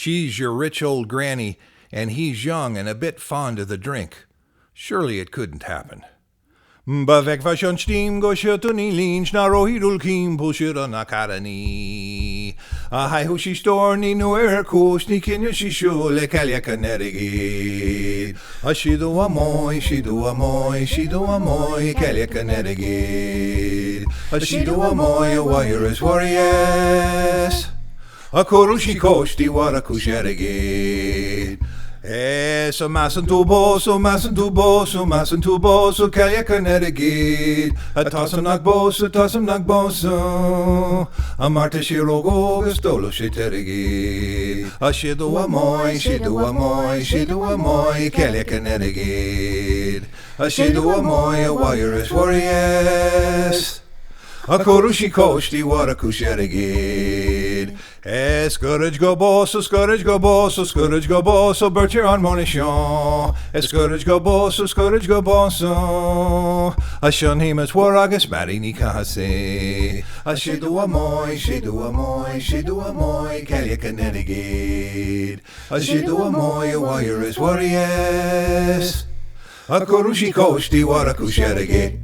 She's your rich old granny, and he's young and a bit fond of the drink. Surely it couldn't happen. Bavek vashonstim goshotoni linch na rohidul kim pushira na karani. Ahai hushi storni no erkoshni kinyo shisho le kalya kanerigi. Ashido amoy, shido amoy, shido amoy, kalya kanerigi. Ashido amoy, a wireless warriors. A korushi koshti warakusherigi. So massen tubo, so massen tubo, so massen tubo, so kalya kanerigid. A tossum nak boso. A marta shirogo, gastolo shiterigid. A shido amoy, shido amoy, shido amoy, kalya kanerigid. A shido amoy, a wireless warriors. A korushi koshti warakusherigid. Scourge go bosso, scourge go bosso, scourge go bosso, Bertier on Monishon. Scourge go bosso, scourge go bosso. A shun him as waragas marini kahase. A shidu amoy, shidu amoy, shidu amoy, kalya kanenegid. A shidu amoy, a wire is warriors. A korushi koshti warakusherigid.